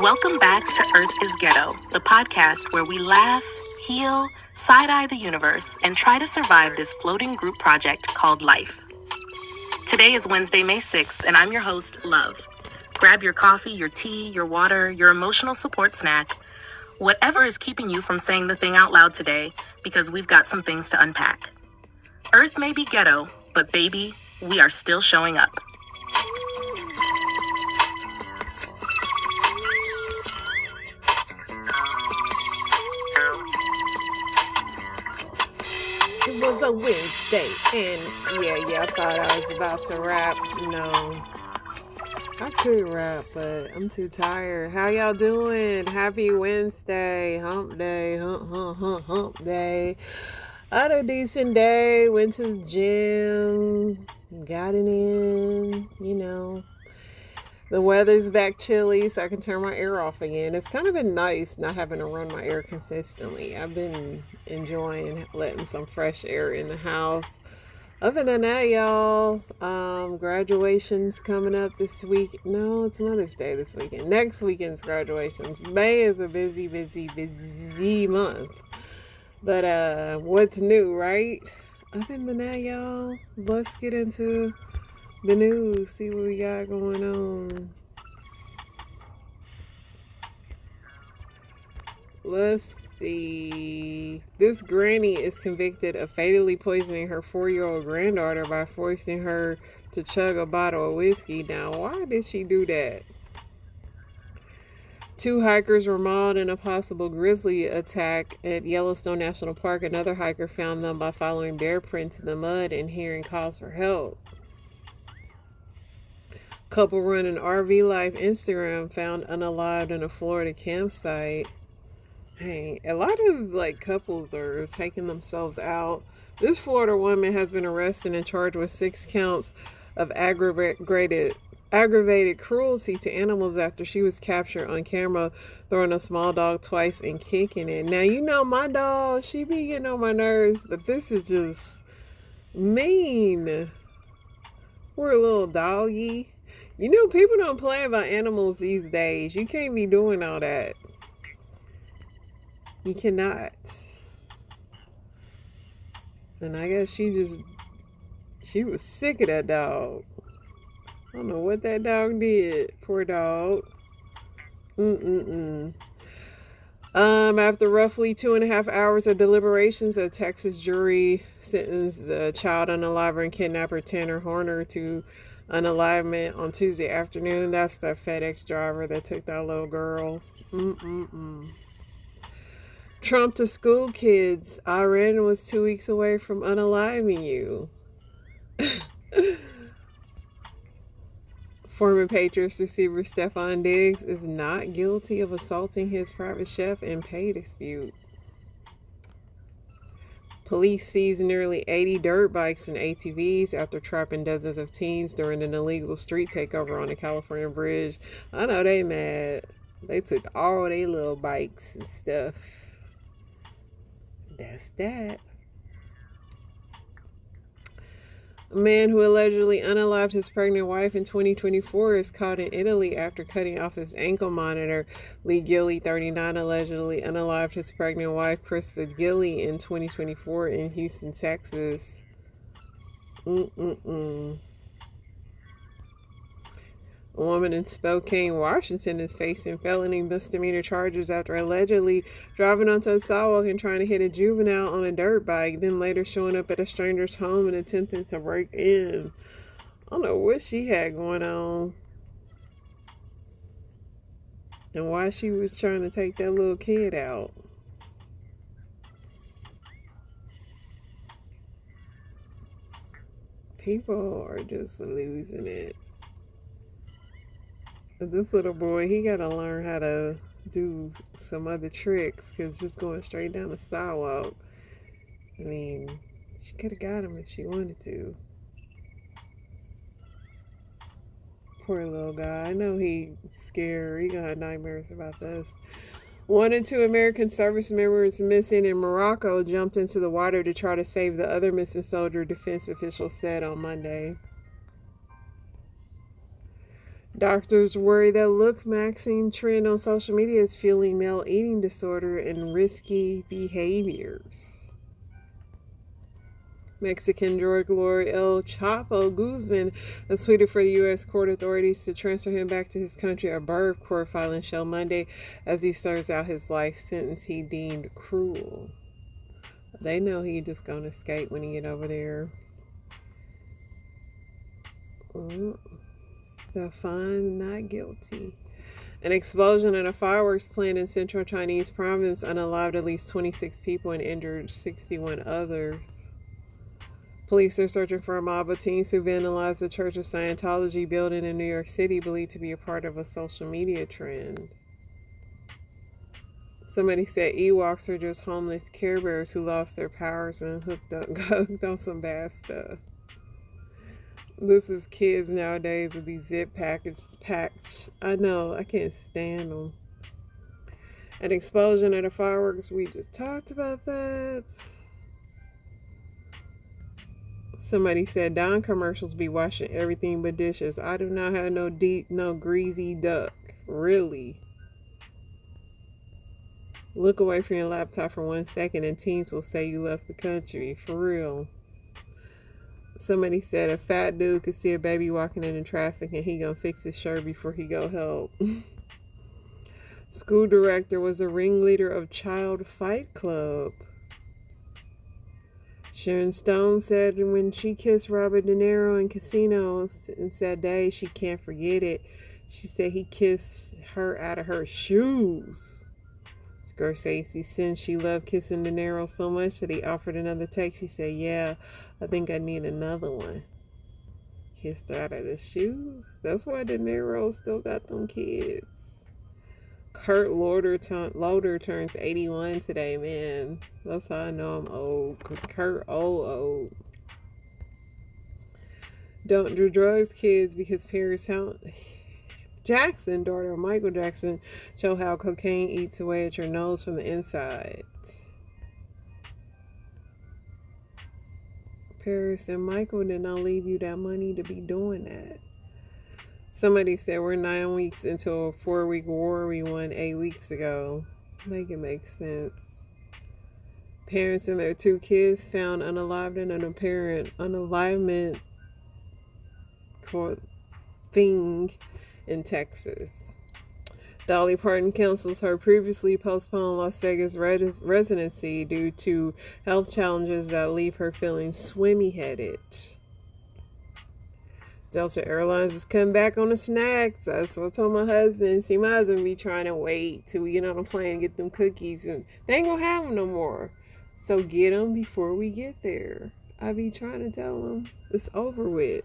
Welcome back to Earth is Ghetto, the podcast where we laugh, heal, side-eye the universe, and try to survive this floating group project called life. Today is Wednesday, May 6th, and I'm your host, Love. Grab your coffee, your tea, your water, your emotional support snack, whatever is keeping you from saying the thing out loud today, because we've got some things to unpack. Earth may be ghetto, but baby, we are still showing up. It was a Wednesday, and I thought I was about to rap. No, I could rap, but I'm too tired. How y'all doing? Happy Wednesday, hump day, hump day. I had a decent day, went to the gym, got it in, The weather's back chilly, so I can turn my air off again. It's kind of been nice not having to run my air consistently. I've been enjoying letting some fresh air in the house. Other than that, y'all, graduation's coming up this week. No, it's Mother's Day this weekend. Next weekend's graduations. May is a busy month. But what's new, right? Other than that, y'all, let's get into the news, see what we got going on. Let's see. This granny is convicted of fatally poisoning her 4-year-old granddaughter by forcing her to chug a bottle of whiskey. Now, why did she do that? 2 hikers were mauled in a possible grizzly attack at Yellowstone National Park. Another hiker found them by following bear prints in the mud and hearing calls for help. Couple running RV life Instagram found unalived in a Florida campsite. Hey, a lot of couples are taking themselves out. This Florida woman has been arrested and charged with 6 counts of aggravated cruelty to animals after she was captured on camera throwing a small dog twice and kicking it. Now, my dog, she be getting on my nerves, but this is just mean. We're a little doggy. People don't play about animals these days. You can't be doing all that. You cannot. And I guess she was sick of that dog. I don't know what that dog did. Poor dog. After roughly 2.5 hours of deliberations, a Texas jury sentenced the child unaliver and kidnapper Tanner Horner to unalivement on Tuesday afternoon. That's the FedEx driver that took that little girl. Trump to school kids. Iran was 2 weeks away from unaliving you. Former Patriots receiver Stefon Diggs is not guilty of assaulting his private chef in pay dispute. Police seized nearly 80 dirt bikes and ATVs after trapping dozens of teens during an illegal street takeover on the California bridge. I know they mad. They took all their little bikes and stuff. That's that. A man who allegedly unalived his pregnant wife in 2024 is caught in Italy after cutting off his ankle monitor. Lee Gilly, 39, allegedly unalived his pregnant wife, Krista Gilly, in 2024 in Houston, Texas. A woman in Spokane, Washington is facing felony misdemeanor charges after allegedly driving onto a sidewalk and trying to hit a juvenile on a dirt bike, then later showing up at a stranger's home and attempting to break in. I don't know what she had going on and why she was trying to take that little kid out. People are just losing it. This little boy, he got to learn how to do some other tricks, because just going straight down the sidewalk, I mean, she could have got him if she wanted to. Poor little guy. I know he's scared. He gonna have nightmares about this. 1 and 2 American service members missing in Morocco jumped into the water to try to save the other missing soldier, defense officials said on Monday. Doctors worry that look-maxing trend on social media is fueling male eating disorder and risky behaviors. Mexican drug lord El Chapo Guzman has tweeted for the U.S. court authorities to transfer him back to his country. A birth court filing shall Monday as he serves out his life sentence he deemed cruel. They know he just gonna escape when he get over there. The fine, not guilty. An explosion at a fireworks plant in central Chinese province unalived at least 26 people and injured 61 others. Police are searching for a mob of teens who vandalized the Church of Scientology building in New York City, believed to be a part of a social media trend. Somebody said Ewoks are just homeless Care Bears who lost their powers and got hooked on some bad stuff. This is kids nowadays with these zip packs. I know, I can't stand them. An explosion at a fireworks, we just talked about that. Somebody said Dawn commercials be washing everything but dishes. I do not have no greasy duck. Really? Look away from your laptop for 1 second and teens will say you left the country. For real. Somebody said a fat dude could see a baby walking into traffic and he gonna fix his shirt before he go help. School director was a ringleader of Child Fight Club. Sharon Stone said when she kissed Robert De Niro in Casino and said day she can't forget it. She said he kissed her out of her shoes. Scorsese, since she loved kissing De Niro so much that he offered another take, she said, yeah, I think I need another one. Kissed her out of the shoes? That's why De Niro still got them kids. Kurt Loder turns 81 today, man. That's how I know I'm old, because Kurt old. Don't do drugs, kids, because Paris Jackson, daughter of Michael Jackson, show how cocaine eats away at your nose from the inside. Paris and Michael did not leave you that money to be doing that. Somebody said we're 9 weeks into a 4-week war we won 8 weeks ago. Make it make sense. Parents and their 2 kids found unalived in an apparent unalivement thing in Texas. Dolly Parton cancels her previously postponed Las Vegas residency due to health challenges that leave her feeling swimmy-headed. Delta Airlines is coming back on the snacks. That's what I told my husband. See, my husband be trying to wait till we get on the plane and get them cookies, and they ain't gonna have them no more. So get them before we get there. I be trying to tell him it's over with.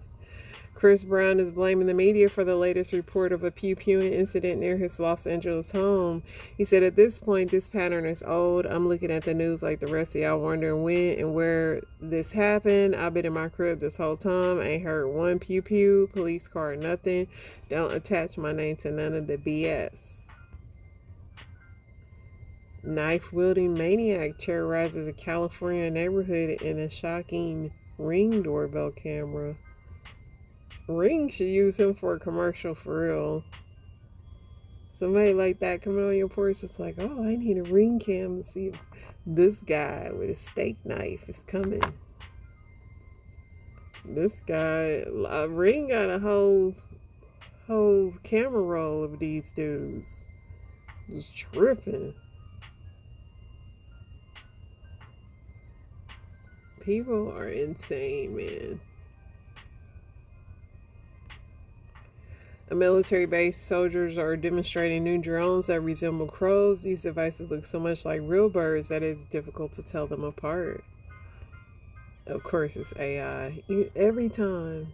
Chris Brown is blaming the media for the latest report of a pew-pewing incident near his Los Angeles home. He said, at this point, this pattern is old. I'm looking at the news like the rest of y'all wondering when and where this happened. I've been in my crib this whole time. I ain't heard one pew-pew, police car, nothing. Don't attach my name to none of the BS. Knife-wielding maniac terrorizes a California neighborhood in a shocking Ring doorbell camera. Ring should use him for a commercial for real. Somebody like that coming on your porch just like, oh, I need a Ring cam to see if this guy with a steak knife is coming. This guy, Ring got a whole camera roll of these dudes. Just tripping. People are insane, man. A military base, soldiers are demonstrating new drones that resemble crows. These devices look so much like real birds that it's difficult to tell them apart. Of course, it's AI. Every time.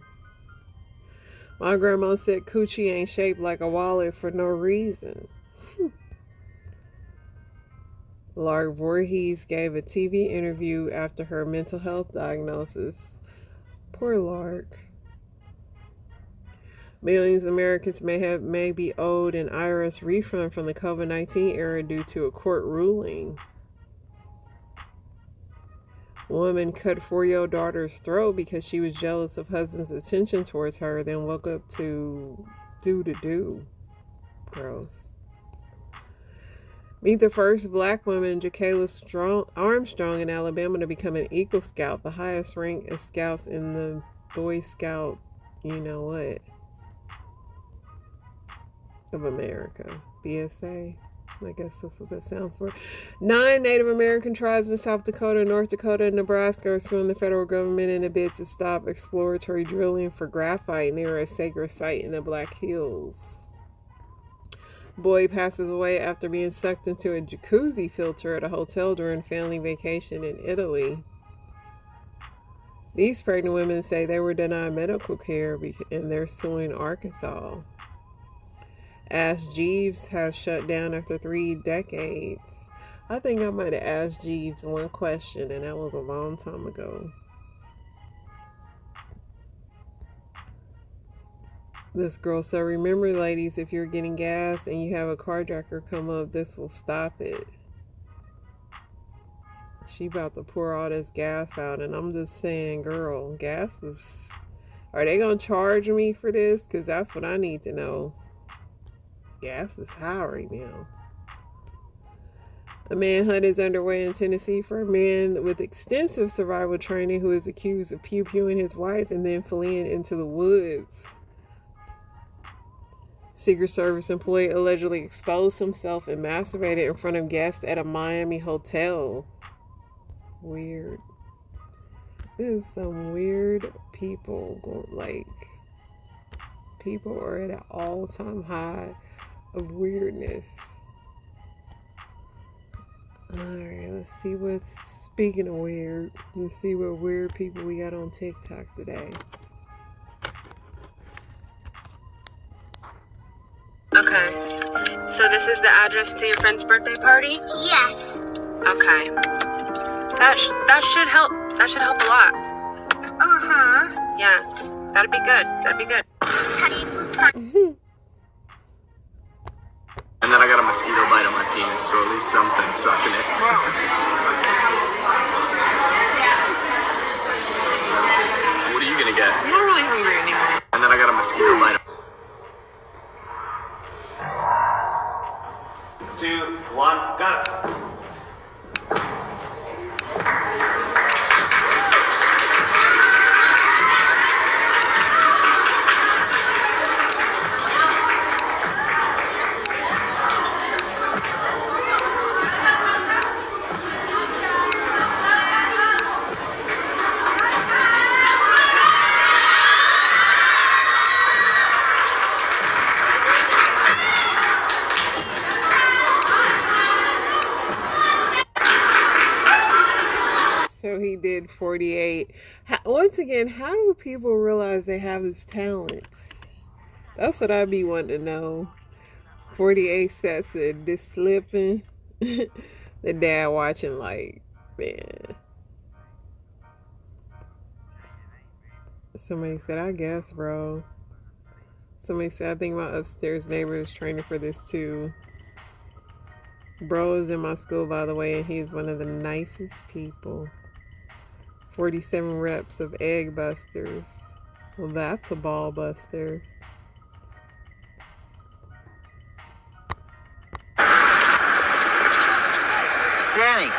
My grandma said coochie ain't shaped like a wallet for no reason. Lark Voorhees gave a TV interview after her mental health diagnosis. Poor Lark. Millions of Americans may be owed an IRS refund from the COVID-19 era due to a court ruling. A woman cut 4-year-old daughter's throat because she was jealous of husband's attention towards her, then woke up to do. Gross. Meet the first black woman, Jacqueline Armstrong, in Alabama to become an Eagle Scout, the highest rank as scouts in the Boy Scout, you know what, of America. BSA. I guess that's what that sounds for. 9 Native American tribes in South Dakota, North Dakota, and Nebraska are suing the federal government in a bid to stop exploratory drilling for graphite near a sacred site in the Black Hills. Boy passes away after being sucked into a jacuzzi filter at a hotel during family vacation in Italy. These pregnant women say they were denied medical care and they're suing Arkansas. Ask Jeeves has shut down after 3 decades. I think I might have asked Jeeves one question, and that was a long time ago. This girl said, remember, ladies, if you're getting gas and you have a carjacker come up, this will stop it. She about to pour all this gas out, and I'm just saying, girl, gas is... Are they going to charge me for this? Because that's what I need to know. Gas is high right now. A manhunt is underway in Tennessee for a man with extensive survival training who is accused of pew-pewing his wife and then fleeing into the woods. Secret Service employee allegedly exposed himself and masturbated in front of guests at a Miami hotel. Weird. There's some weird people people are at an all-time high of weirdness. Alright, let's see what's, speaking of weird, let's see what weird people we got on TikTok today. Okay, so this is the address to your friend's birthday party? Yes. Okay. That should help. That should help a lot. Uh-huh. Yeah, that'd be good. That'd be good. How do you find... And then I got a mosquito bite on my penis, so at least something's sucking it. What are you gonna get? I'm not really hungry anymore. And then I got a mosquito bite. 2, 1, go. So he did 48. Once again, how do people realize they have this talent? That's what I'd be wanting to know. 48 sets of this slipping. The dad watching like, man. Somebody said, I guess, bro. Somebody said, I think my upstairs neighbor is training for this too. Bro is in my school, by the way, and he's one of the nicest people. 47 reps of egg busters. Well, that's a ball buster. Danny,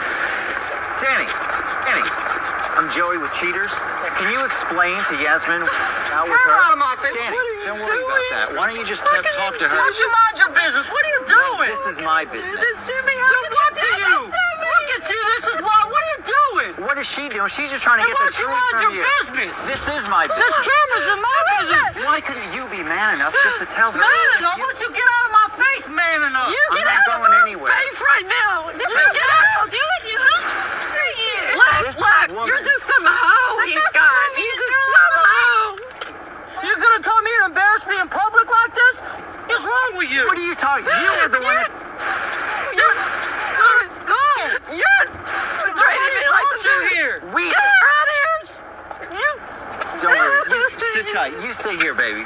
I'm Joey with Cheaters. Can you explain to Yasmin how was her? Out of my face. Danny, What are you don't worry about doing? that. Why don't you just talk to her? Why don't you mind your business? What are you doing? This is my business. Do what to you? Look at you. This is why. What are you doing? What is she doing? She's just trying to And get why the don't you truth mind from your you. business? This is my This business. camera's in my business. Why couldn't you be man enough just to tell her? Man enough? Why don't you get out of my face, man enough? You get out of my face right now. This is get out. Do it, you This woman. You're just some hoe he's got. He's just some hoe. You're gonna come here and embarrass me in public like this? What's wrong with you? What are you talking? You are the one that... You're treating me like the here. We... Get her out of here. Don't worry. You sit tight. You stay here, baby.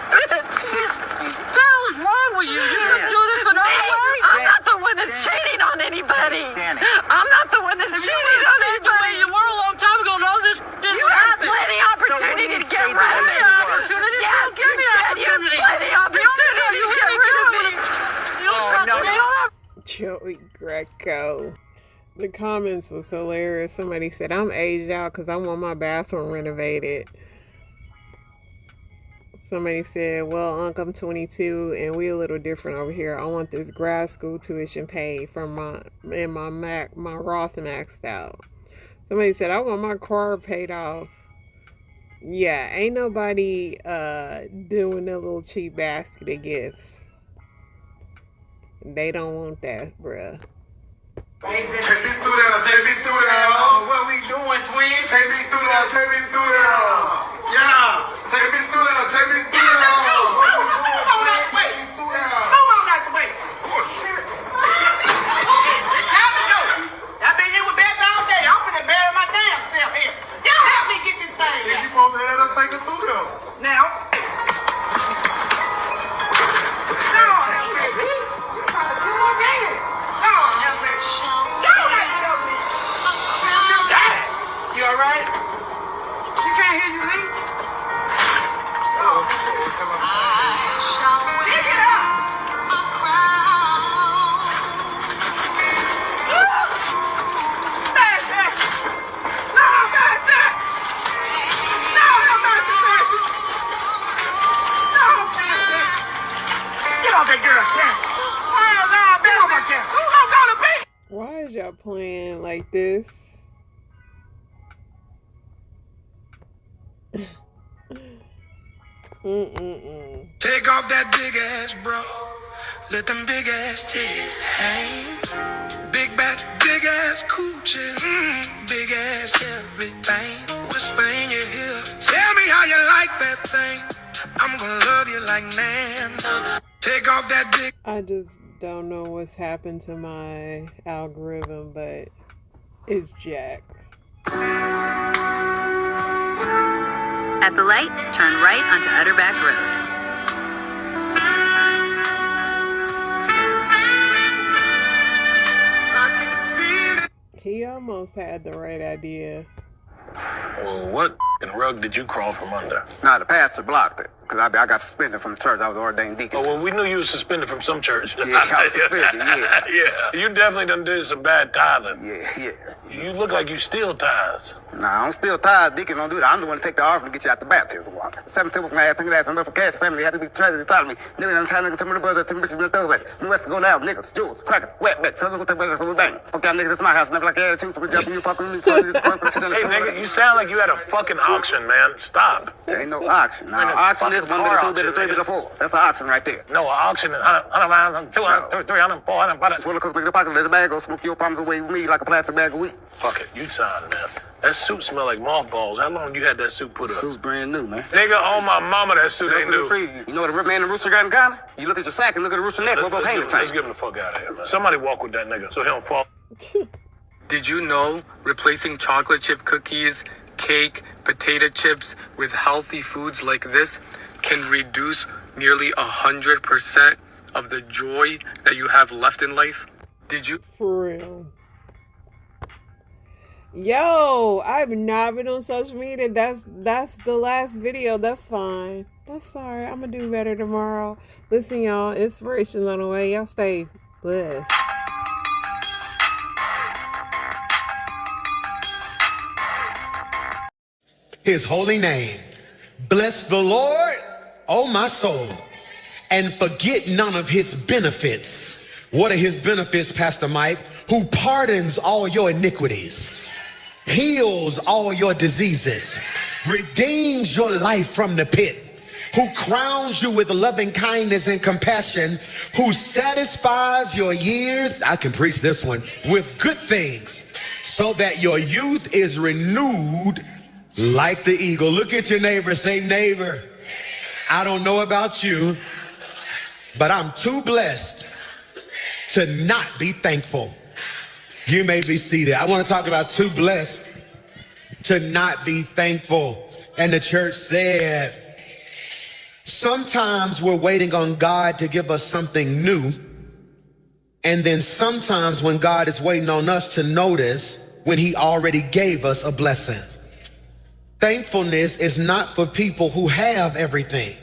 Sit... What the hell is wrong with you? You gonna do this another way? I'm not the one that's cheating on anybody. Danny. I'm not the one that's cheating on anybody. You were a long time ago. None of this didn't You had happen. plenty opportunity to get stay the rid of way it. you were? Opportunity? Yes, Don't give me you opportunity. had plenty opportunity. Wacko. The comments was hilarious. Somebody said, I'm aged out because I want my bathroom renovated. Somebody said, well, Unc, I'm 22 and we a little different over here. I want this grad school tuition paid from my Roth maxed out. Somebody said, I want my car paid off. Yeah, ain't nobody doing a little cheap basket of gifts. They don't want that, bruh. Take me through that, take me through that. What we doing, twin? Take me through that, take me through that. Yeah, take me through that, take me through that. Move on out the way. Move on out the way. It's time to go. I've been here with Beth all day. I'm finna bury my damn self here. Y'all help me get this thing. See, you supposed to let her take it through there. Now. You alright? She can't hear you, Lee. Oh, come on. Pick it up. Smash that. No, smash that. No, smash that. No, smash that. Get off that girl, Ken. Oh, no, get off my Ken. Who's gonna be? Why is y'all playing like this? Take off that big ass bro. Let them big ass titties hang. Big back, big ass coochie. Big ass everything. Whisper in your ear. Tell me how you like that thing. I'm gonna love you like man. Take off that big. I just don't know what's happened to my algorithm, but it's jacked. At the light, turn right onto Utterback Road. He almost had the right idea. Well, what rug did you crawl from under? Nah, the pastor blocked it. Because I got suspended from the church. I was ordained deacon. Oh, well, we knew you were suspended from some church. Yeah, I was suspended, yeah. Yeah. You definitely done did some bad tithing. Yeah. You look like you steal tithes. Nah, I don't steal tithes. Deacon don't do that. I'm the one to take the offering to get you out the baptism water. 7 simple from ass, that's enough for cash family. Had to be treasured inside of me. Niggas, I'm trying to tell me the brothers, some bitches, the way. The rest go down, niggas, jewels, crackers, wetbacks. Some go take better from the bank. Okay, niggas, it's my house. Never like attitude from jumping you, fucking me. Hey, nigga, you sound like you had a fucking auction, man. Stop. There ain't no auction. Now, auction is 1 bit, 2 bit, 3 bit, 4. That's an auction right there. No, an auction is 100, 200, 300, 400, but it's one of the cooks pocket. There's a bag, go smoke your problems away with me like a plastic bag of wheat. Fuck it, you sound, man. That suit smell like mothballs. How long you had that suit put up? Suit's brand new, man. Nigga, on my mama, that suit ain't new. You know what a man and rooster got in common? You look at your sack and look at the rooster neck. We'll both hang the Let's get him the fuck out of here, man. Somebody walk with that nigga so he don't fall. Did you know replacing chocolate chip cookies, cake, potato chips with healthy foods like this can reduce nearly 100% of the joy that you have left in life? Did you? For real. Yo, I've not been on social media. That's the last video. That's fine. That's alright. I'm gonna do better tomorrow. Listen, y'all, inspiration's on the way. Y'all stay blessed. His holy name. Bless the Lord, oh my soul, and forget none of his benefits. What are his benefits, Pastor Mike? Who pardons all your iniquities, heals all your diseases, redeems your life from the pit, who crowns you with loving kindness and compassion, who satisfies your years, I can preach this one, with good things, so that your youth is renewed like the eagle. Look at your neighbor, say, neighbor, I don't know about you, but I'm too blessed to not be thankful. You may be seated. I want to talk about too blessed to not be thankful. And the church said, sometimes we're waiting on God to give us something new. And then sometimes when God is waiting on us to notice when he already gave us a blessing. Thankfulness is not for people who have everything,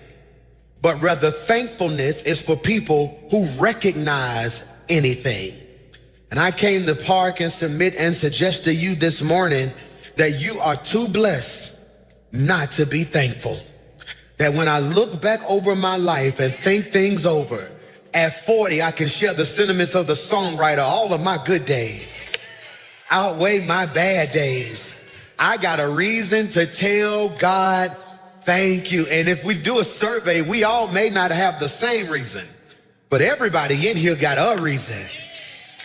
but rather thankfulness is for people who recognize anything. And I came to park and submit and suggest to you this morning that you are too blessed not to be thankful. That when I look back over my life and think things over, at 40, I can share the sentiments of the songwriter. All of my good days outweigh my bad days. I got a reason to tell God thank you. And if we do a survey, we all may not have the same reason, but everybody in here got a reason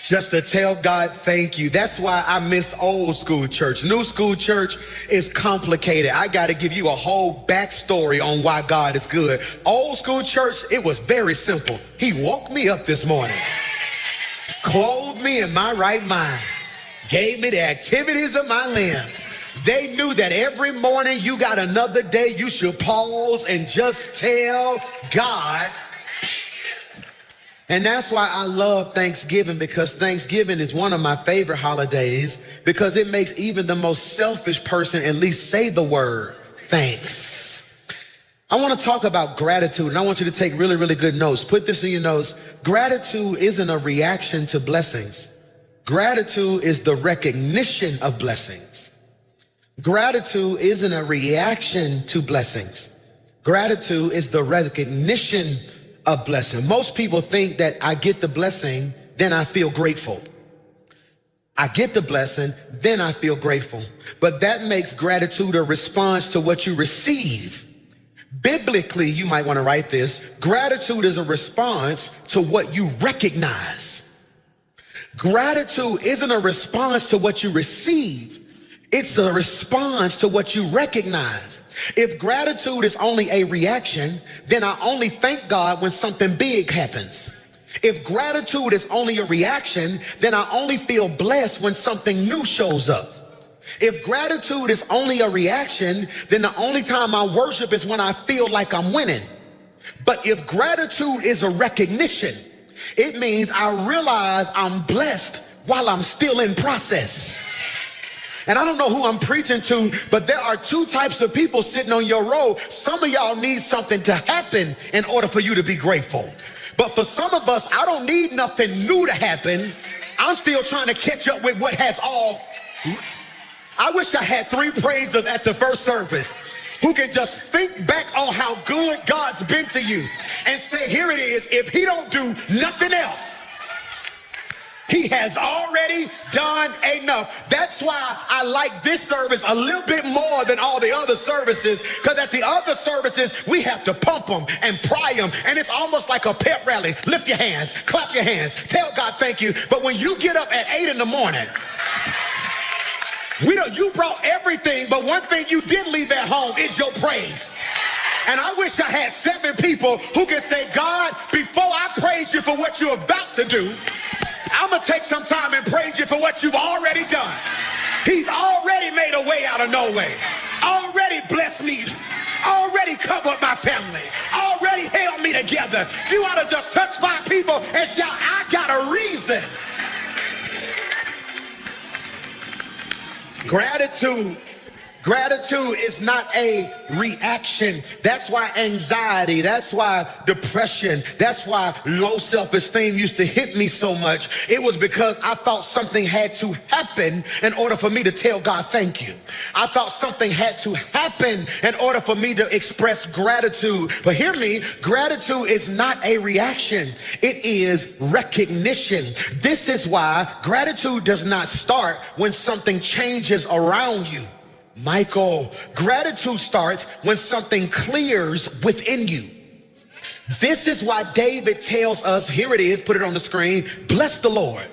just to tell God thank you. That's why I miss old school church. New school church is complicated. I got to give you a whole backstory on why God is good. Old school church, it was very simple. He woke me up this morning, clothed me in my right mind, gave me the activities of my limbs. They knew that every morning you got another day, you should pause and just tell God. And that's why I love Thanksgiving, because Thanksgiving is one of my favorite holidays, because it makes even the most selfish person at least say the word thanks. I want to talk about gratitude, and I want you to take really, really good notes. Put this in your notes. Gratitude isn't a reaction to blessings. Gratitude is the recognition of blessings. Gratitude isn't a reaction to blessings. Gratitude is the recognition of blessing. Most people think that I get the blessing, then I feel grateful. I get the blessing, then I feel grateful. But that makes gratitude a response to what you receive. Biblically, you might want to write this. Gratitude is a response to what you recognize. Gratitude isn't a response to what you receive. It's a response to what you recognize. If gratitude is only a reaction, then I only thank God when something big happens. If gratitude is only a reaction, then I only feel blessed when something new shows up. If gratitude is only a reaction, then the only time I worship is when I feel like I'm winning. But if gratitude is a recognition, it means I realize I'm blessed while I'm still in process. And I don't know who I'm preaching to, but there are two types of people sitting on your row. Some of y'all need something to happen in order for you to be grateful. But for some of us, I don't need nothing new to happen. I'm still trying to catch up with what has all. I wish I had 3 praisers at the first service who can just think back on how good God's been to you and say, here it is. If he don't do nothing else, he has already done enough. That's why I like this service a little bit more than all the other services, because at the other services, we have to pump them and pry them, and it's almost like a pep rally. Lift your hands, clap your hands, tell God thank you. But when you get up at 8 in the morning, you brought everything, but one thing you did leave at home is your praise. And I wish I had 7 people who can say, God, before I praise you for what you're about to do, I'm going to take some time and praise you for what you've already done. He's already made a way out of no way. Already blessed me. Already covered my family. Already held me together. You ought to just touch 5 people and shout, I got a reason. Gratitude is not a reaction. That's why anxiety, that's why depression, that's why low self-esteem used to hit me so much. It was because I thought something had to happen in order for me to tell God thank you. I thought something had to happen in order for me to express gratitude. But hear me, gratitude is not a reaction. It is recognition. This is why gratitude does not start when something changes around you. Michael, gratitude starts when something clears within you. This is why David tells us, here it is, put it on the screen, bless the Lord.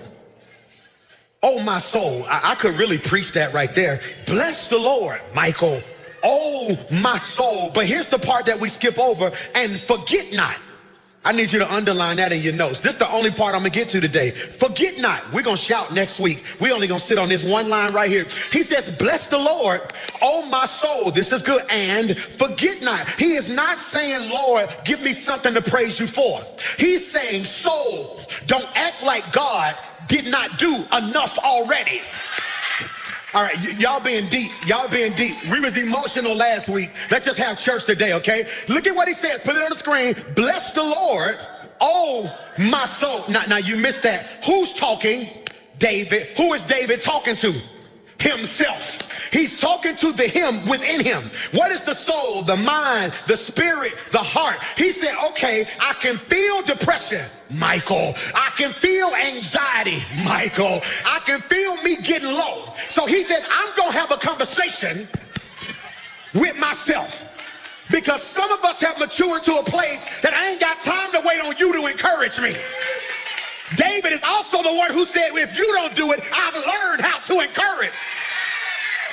Oh, my soul. I could really preach that right there. Bless the Lord, Michael. Oh, my soul. But here's the part that we skip over, and forget not. I need you to underline that in your notes. This is the only part I'm going to get to today. Forget not. We're going to shout next week. We're only going to sit on this one line right here. He says, bless the Lord, oh my soul. This is good. And forget not. He is not saying, Lord, give me something to praise you for. He's saying, soul, don't act like God did not do enough already. All right, y'all being deep. Y'all being deep. We was emotional last week. Let's just have church today, okay? Look at what he said. Put it on the screen. Bless the Lord, oh my soul. Now you missed that. Who's talking? David. Who is David talking to? Himself. He's talking to the him within him. What is the soul, the mind, the spirit, the heart? He said, okay, I can feel depression, Michael. I can feel anxiety, Michael. I can feel me getting low. So he said, I'm going to have a conversation with myself. Because some of us have matured to a place that I ain't got time to wait on you to encourage me. David is also the one who said, if you don't do it, I've learned how to encourage.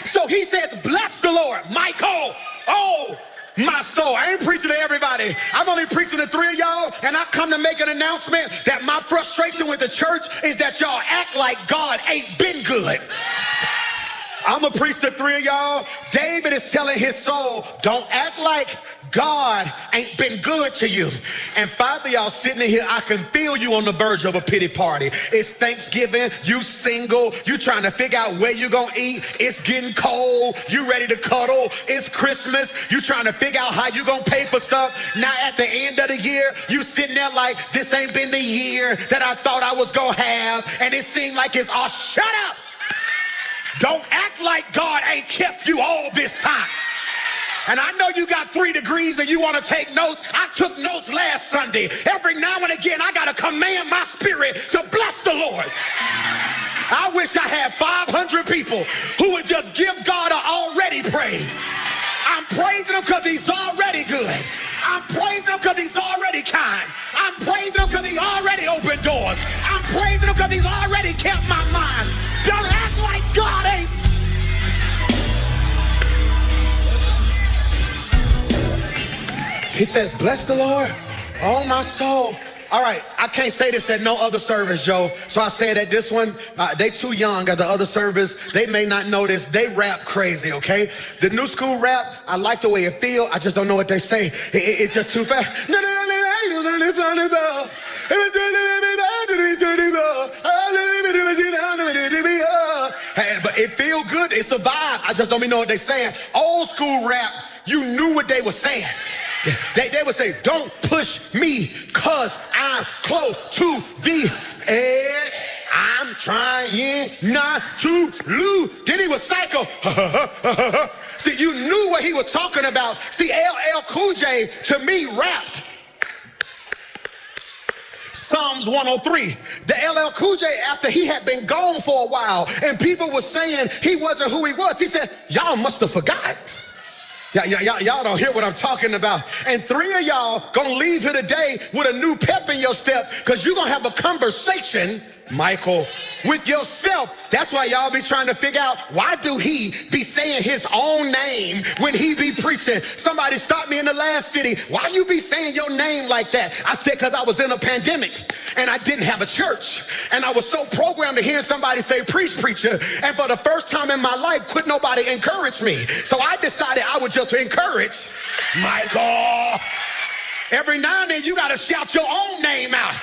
So he says, bless the Lord, Michael. Oh, my soul. I ain't preaching to everybody. I'm only preaching to 3 of y'all, and I come to make an announcement that my frustration with the church is that y'all act like God ain't been good. I'm going to preach to 3 of y'all. David is telling his soul, don't act like God ain't been good to you. And 5 of y'all sitting in here, I can feel you on the verge of a pity party. It's Thanksgiving, you single, you trying to figure out where you going to eat. It's getting cold, you ready to cuddle. It's Christmas, you trying to figure out how you going to pay for stuff. Now at the end of the year, you sitting there like, this ain't been the year that I thought I was going to have. And it seemed like it's all, shut up. Don't act like God ain't kept you all this time. And I know you got 3 degrees and you want to take notes. I took notes last Sunday. Every now and again, I got to command my spirit to bless the Lord. I wish I had 500 people who would just give God an already praise. I'm praising him because he's already good. I'm praising him because he's already kind. I'm praising him because he already opened doors. I'm praising him because he's already kept my mind. Don't act like God ain't. He says, bless the Lord, oh my soul. All right, I can't say this at no other service, Joe. So I say it at this one. They too young at the other service. They may not know this. They rap crazy, okay? The new school rap, I like the way it feel. I just don't know what they say. It's just too fast. But it feel good. It's a vibe. I just don't know what they saying. Old school rap, you knew what they were saying. They would say, don't push me because I'm close to the edge. I'm trying not to lose. Then he was psycho. See, you knew what he was talking about. See, LL Cool J, to me, rapped Psalms 103. The LL Cool J, after he had been gone for a while and people were saying he wasn't who he was, he said, y'all must have forgot. Y'all don't hear what I'm talking about. And 3 of y'all gonna leave here today with a new pep in your step because you're gonna have a conversation, Michael, with yourself. That's why y'all be trying to figure out, why do he be saying his own name when he be preaching? Somebody stopped me in the last city. Why you be saying your name like that? I said, because I was in a pandemic and I didn't have a church. And I was so programmed to hear somebody say, preach, preacher. And for the first time in my life, could nobody encourage me. So I decided I would just encourage Michael. Every now and then, you got to shout your own name out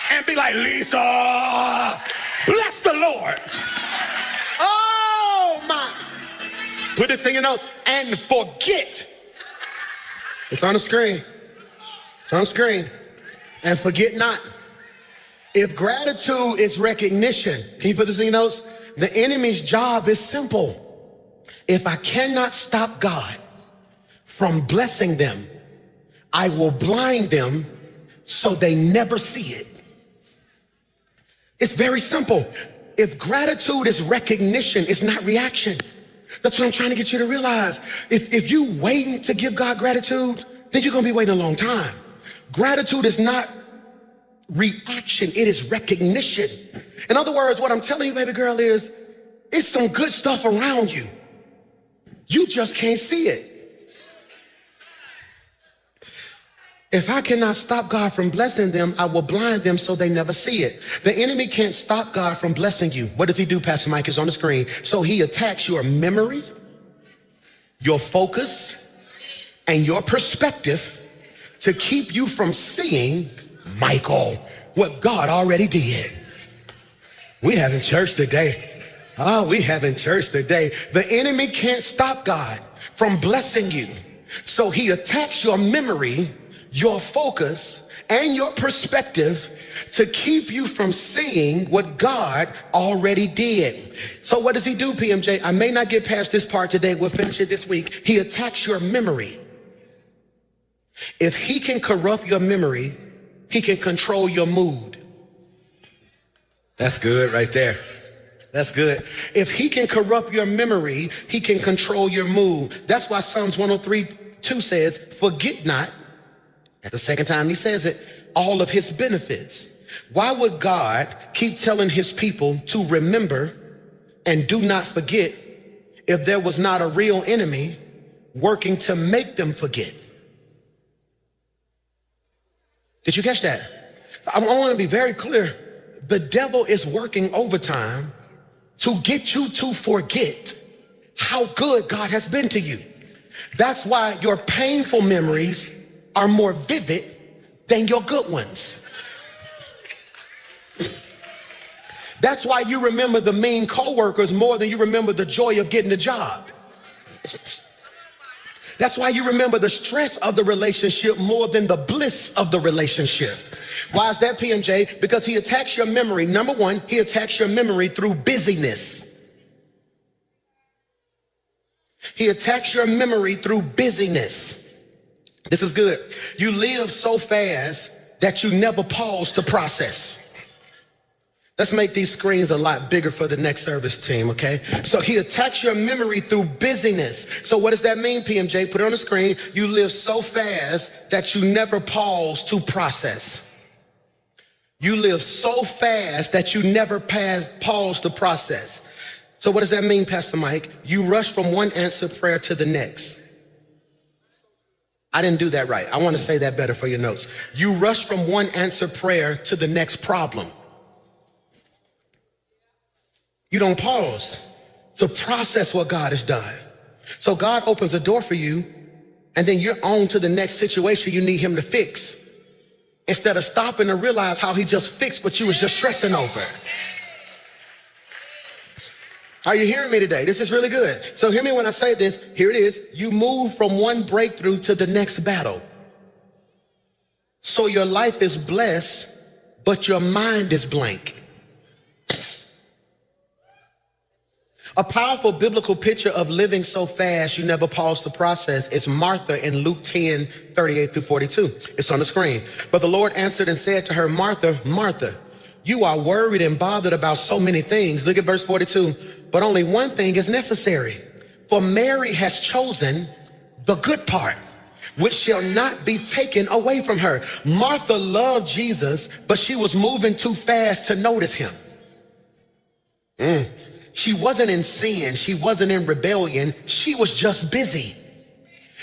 and be like, Lisa, bless the Lord. Oh, my. Put this in your notes. And forget. It's on the screen. It's on the screen. And forget not. If gratitude is recognition, can you put this in your notes? The enemy's job is simple. If I cannot stop God from blessing them, I will blind them so they never see it. It's very simple. If gratitude is recognition, it's not reaction. That's what I'm trying to get you to realize. If you waiting to give God gratitude, then you're gonna be waiting a long time. Gratitude is not reaction, it is recognition. In other words, what I'm telling you, baby girl, is it's some good stuff around you. You just can't see it. If I cannot stop God from blessing them, I will blind them so they never see it. The enemy can't stop God from blessing you. What does he do, Pastor Mike? Is on the screen. So he attacks your memory, your focus, and your perspective to keep you from seeing, Michael, what God already did. We having church today. Oh, we having church today. The enemy can't stop God from blessing you. So he attacks your memory, your focus, and your perspective to keep you from seeing what God already did. So what does he do, PMJ? I may not get past this part today. We'll finish it this week. He attacks your memory. If he can corrupt your memory, he can control your mood. That's good right there. That's good. If he can corrupt your memory, he can control your mood. That's why Psalms 103:2 says, forget not, at the second time he says it, all of his benefits. Why would God keep telling his people to remember and do not forget if there was not a real enemy working to make them forget? Did you catch that? I want to be very clear. The devil is working overtime to get you to forget how good God has been to you. That's why your painful memories are more vivid than your good ones. That's why you remember the mean coworkers more than you remember the joy of getting a job. That's why you remember the stress of the relationship more than the bliss of the relationship. Why is that, PMJ? Because he attacks your memory. Number one, he attacks your memory through busyness. He attacks your memory through busyness. This is good. You live so fast that you never pause to process. Let's make these screens a lot bigger for the next service team, okay? So he attacks your memory through busyness. So what does that mean, PMJ? Put it on the screen. You live so fast that you never pause to process. You live so fast that you never pause to process. So what does that mean, Pastor Mike? You rush from one answered prayer to the next. I didn't do that right. I want to say that better for your notes. You rush from one answered prayer to the next problem. You don't pause to process what God has done. So God opens a door for you, and then you're on to the next situation you need him to fix, instead of stopping to realize how he just fixed what you was just stressing over. Are you hearing me today? This is really good. So hear me when I say this. Here it is. You move from one breakthrough to the next battle. So your life is blessed, but your mind is blank. A powerful biblical picture of living so fast you never pause to process is Martha in Luke 10:38-42. It's on the screen. But the Lord answered and said to her, Martha, Martha, you are worried and bothered about so many things. Look at verse 42. But only one thing is necessary. For Mary has chosen the good part, which shall not be taken away from her. Martha loved Jesus, but she was moving too fast to notice him. She wasn't in sin. She wasn't in rebellion. She was just busy.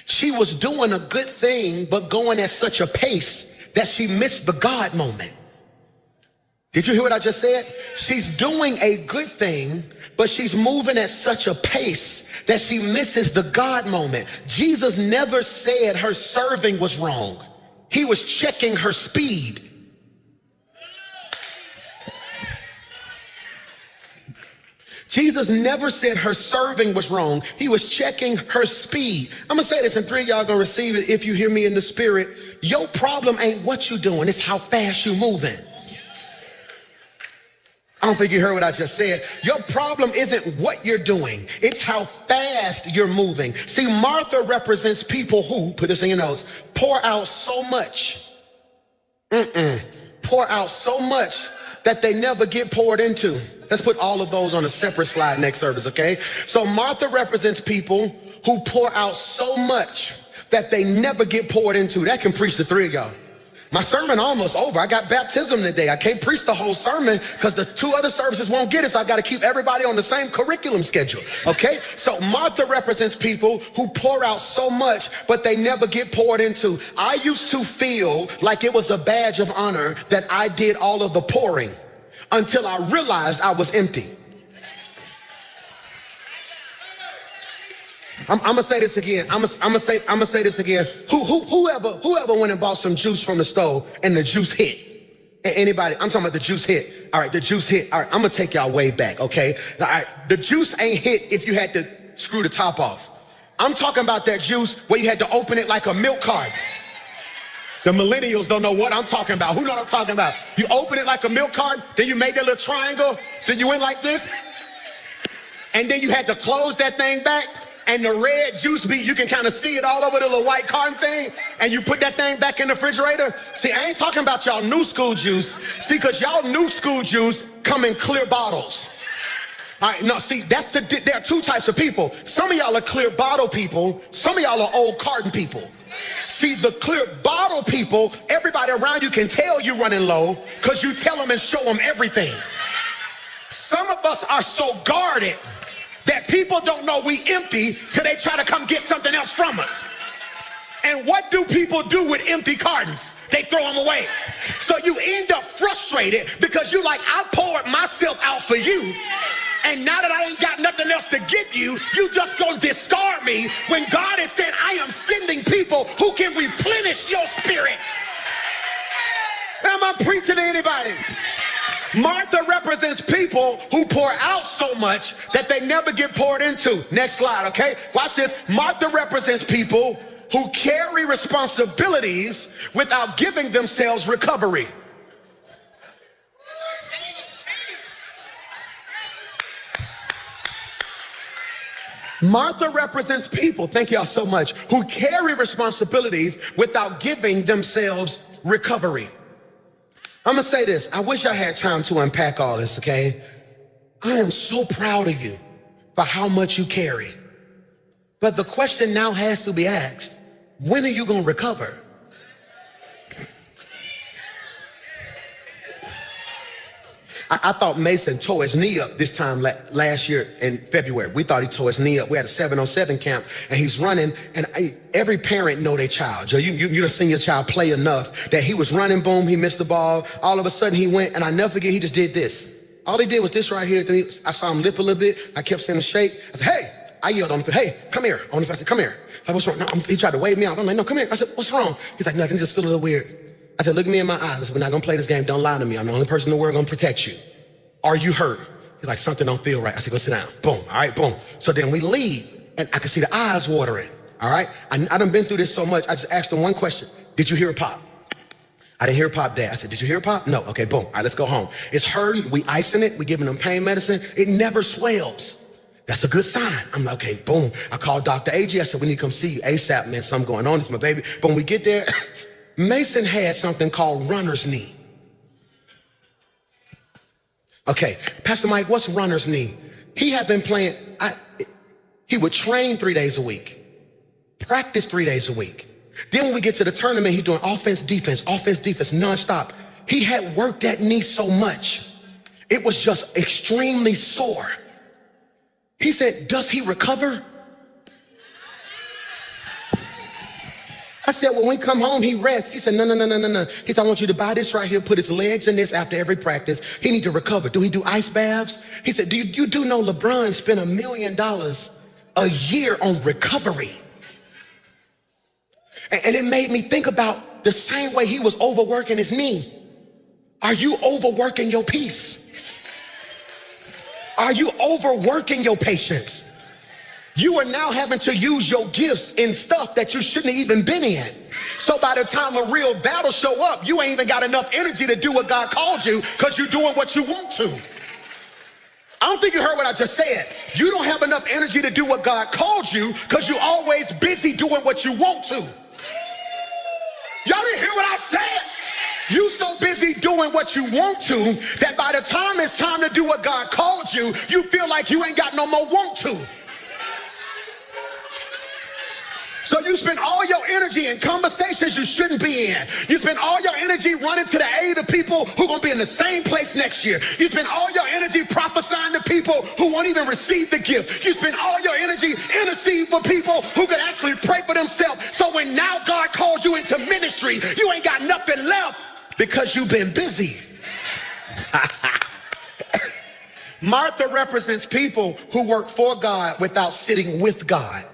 She was doing a good thing, but going at such a pace that she missed the God moment. Did you hear what I just said? She's doing a good thing, but she's moving at such a pace that she misses the God moment. Jesus never said her serving was wrong. He was checking her speed. Jesus never said her serving was wrong. He was checking her speed. I'm gonna say this, and three of y'all gonna receive it if you hear me in the spirit. Your problem ain't what you doing, it's how fast you moving. I don't think you heard what I just said. Your problem isn't what you're doing, it's how fast you're moving. See, Martha represents people who, put this in your notes, pour out so much, pour out so much that they never get poured into. Let's put all of those on a separate slide next service, okay? So Martha represents people who pour out so much that they never get poured into. That can preach the three of y'all. My sermon almost over. I got baptism today. I can't preach the whole sermon because the two other services won't get it, so I got to keep everybody on the same curriculum schedule, okay? So Martha represents people who pour out so much, but they never get poured into. I used to feel like it was a badge of honor that I did all of the pouring until I realized I was empty. I'm gonna say this again. I'm gonna say this again. Whoever went and bought some juice from the store and the juice hit? Anybody? I'm talking about the juice hit. All right, the juice hit. All right, I'm gonna take y'all way back, okay? All right, the juice ain't hit if you had to screw the top off. I'm talking about that juice where you had to open it like a milk carton. The millennials don't know what I'm talking about. Who know what I'm talking about? You open it like a milk carton, then you make that little triangle, then you went like this, and then you had to close that thing back, and the red juice beet, you can kind of see it all over the little white carton thing, and you put that thing back in the refrigerator. See, I ain't talking about y'all new school juice. See, because y'all new school juice come in clear bottles. All right, no, see, there are two types of people. Some of y'all are clear bottle people. Some of y'all are old carton people. See, the clear bottle people, everybody around you can tell you running low because you tell them and show them everything. Some of us are so guarded that people don't know we empty till they try to come get something else from us. And what do people do with empty cartons? They throw them away. So you end up frustrated because you like, I poured myself out for you, and now that I ain't got nothing else to give you, you just gonna discard me when God has said, I am sending people who can replenish your spirit. Am I preaching to anybody? Martha represents people who pour out so much that they never get poured into. Next slide, okay? Watch this. Martha represents people who carry responsibilities without giving themselves recovery. Martha represents people, thank y'all so much, who carry responsibilities without giving themselves recovery. I'm gonna say this. I wish I had time to unpack all this, okay? I am so proud of you for how much you carry. But the question now has to be asked, when are you gonna recover? I thought Mason tore his knee up this time last year in February. We thought he tore his knee up. We had a 7-on-7 camp, and he's running, and every parent know their child. You done seen your child play enough that he was running, boom, he missed the ball. All of a sudden he went, and I never forget, he just did this. All he did was this right here. Then I saw him lip a little bit. I kept saying a shake. I said, hey. I yelled on him, hey, come here. I said, come here. I said, what's wrong? No, he tried to wave me out. I'm like, no, come here. I said, what's wrong? He's like, nothing, just feel a little weird. I said, look at me in my eyes. I said, we're not gonna play this game. Don't lie to me. I'm the only person in the world gonna protect you. Are you hurt? He's like, something don't feel right. I said, go sit down. Boom. All right, boom. So then we leave, and I can see the eyes watering. All right? I done been through this so much. I just asked him one question. Did you hear a pop? I didn't hear a pop, Dad. I said, did you hear a pop? No. Okay, boom. All right, let's go home. It's hurting. We icing it. We giving them pain medicine. It never swells. That's a good sign. I'm like, okay, boom. I called Dr. AG. I said, we need to come see you ASAP, man. Something going on. It's my baby. But when we get there, Mason had something called runner's knee. Okay, Pastor Mike, what's runner's knee? He had been playing, he would train 3 days a week, practice 3 days a week. Then when we get to the tournament, he's doing offense, defense, nonstop. He had worked that knee so much, it was just extremely sore. He said, does he recover? I said, well, when we come home, he rests. He said, no. He said, I want you to buy this right here, put his legs in this after every practice. He need to recover. Do he do ice baths? He said, you do know LeBron spent $1 million a year on recovery? And it made me think about the same way he was overworking his knee. Are you overworking your peace? Are you overworking your patience? You are now having to use your gifts in stuff that you shouldn't have even been in. So by the time a real battle show up, you ain't even got enough energy to do what God called you because you're doing what you want to. I don't think you heard what I just said. You don't have enough energy to do what God called you because you're always busy doing what you want to. Y'all didn't hear what I said? You so busy doing what you want to that by the time it's time to do what God called you, you feel like you ain't got no more want to. So you spend all your energy in conversations you shouldn't be in. You spend all your energy running to the aid of people who are going to be in the same place next year. You spend all your energy prophesying to people who won't even receive the gift. You spend all your energy interceding for people who could actually pray for themselves. So when now God calls you into ministry, you ain't got nothing left because you've been busy. Martha represents people who work for God without sitting with God.